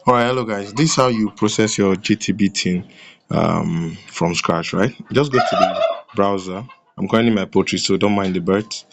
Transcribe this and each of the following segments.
All right, hello guys. This is how you process your JTB tin from scratch, right? Just go to the browser. I'm currently in my poultry, so don't mind the birds.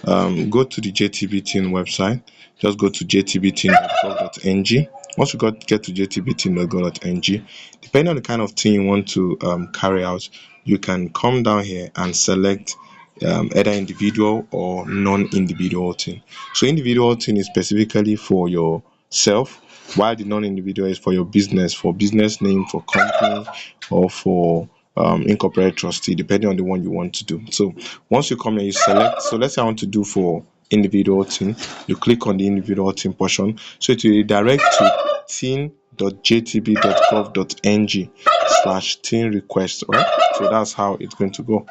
Go to the JTB tin website. Just go to jtbtin.gov.ng. Once you get to jtbtin.gov.ng, depending on the kind of thing you want to carry out, you can come down here and select either individual or non-individual thing. So individual thing is specifically for yourself, while the non-individual is for your business, for business name, for company, or for incorporate trustee, depending on the one you want to do. So once you come here, you select. So let's say I want to do for individual thing. You click on the individual thing portion. So it will redirect to tin.jtb.gov.ng/tin request, right? So that's how it's going to go.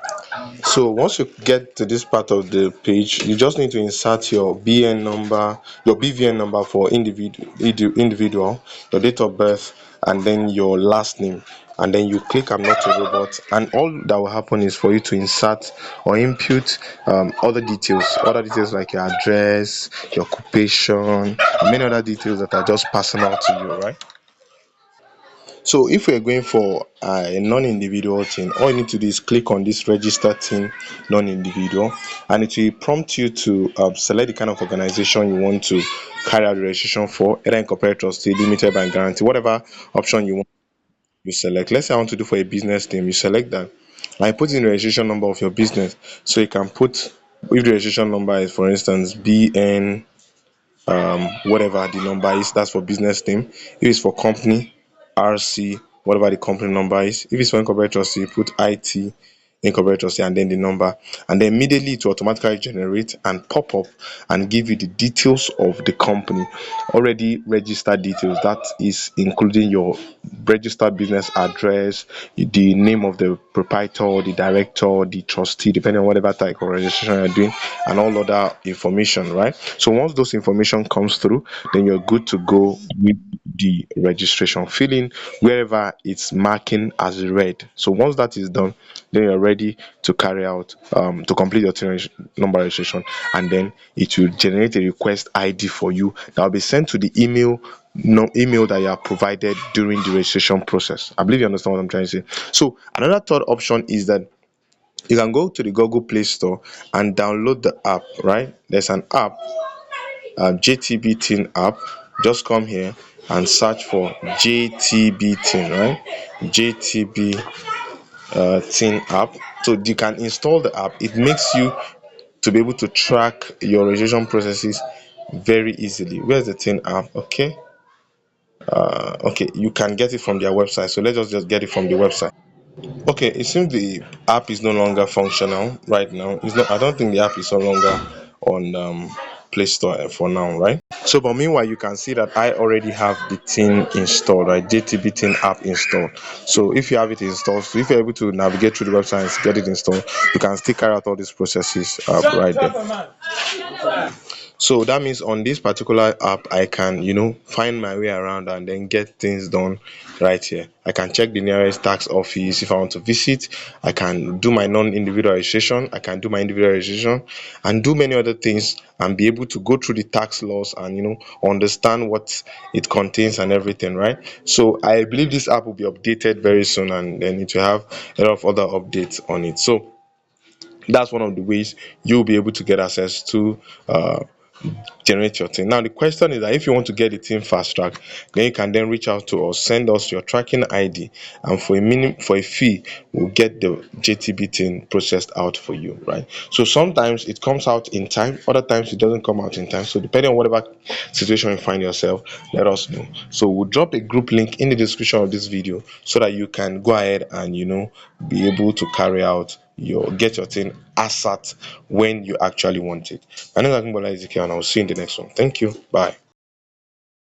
So once you get to this part of the page, you just need to insert your BN number, your BVN number for individual, your date of birth, and then your last name. And then you click I'm not a robot, and all that will happen is for you to insert or input other details like your address, your occupation, and many other details that are just personal to you, right? So if we're going for a non-individual thing, all you need to do is click on this register thing non-individual, and it will prompt you to select the kind of organization you want to carry out the registration for, either incorporated trustee, limited by guarantee, whatever option you want, you select. Let's say I want to do for a business name, you select that. I put in the registration number of your business, so you can put, if the registration number is for instance BN whatever the number is, that's for business name. If it's for company, RC, whatever the company number is. If it's for incorporated trustee, you put IT incorporated trustee and then the number, and then immediately it will automatically generate and pop up and give you the details of the company, already registered details, that is including your registered business address, the name of the proprietor, the director, the trustee, depending on whatever type of registration you're doing, and all other information, right? So once those information comes through, then you're good to go with the registration. Fill in wherever it's marking as red. So once that is done, then you're ready to carry out to complete your number registration, and then it will generate a request ID for you that will be sent to the email, no email that you are provided during the registration process. I believe you understand what I'm trying to say. So another third option is that you can go to the Google Play Store and download the app, right? There's an app, JTB TIN app. Just come here and search for JTB TIN, right? JTB TIN app. So you can install the app. It makes you to be able to track your registration processes very easily. Where's the TIN app? Okay, you can get it from their website. So let's just get it from the website. Okay, it seems the app is no longer functional right now. It's not. I don't think the app is no longer on Play Store for now, right? So, but meanwhile, you can see that I already have the tin installed, right? JTB tin app installed. So, if you have it installed, so if you're able to navigate through the website and get it installed, you can still carry out all these processes right there. So that means on this particular app, I can, find my way around and then get things done right here. I can check the nearest tax office if I want to visit. I can do my non-individual registration. I can do my individual registration and do many other things and be able to go through the tax laws and, understand what it contains and everything, right? So I believe this app will be updated very soon, and then it will have a lot of other updates on it. So that's one of the ways you'll be able to get access to generate your thing. Now the question is that if you want to get the thing fast track, then you can then reach out to us, send us your tracking ID, and for a fee, we'll get the JTB thing processed out for you, right? So sometimes it comes out in time, other times it doesn't come out in time. So depending on whatever situation you find yourself, let us know. So we'll drop a group link in the description of this video so that you can go ahead and be able to carry out get your thing ASAT when you actually want it. My name is Akinbola Ezekiel, and I'll see you in the next one. Thank you. Bye.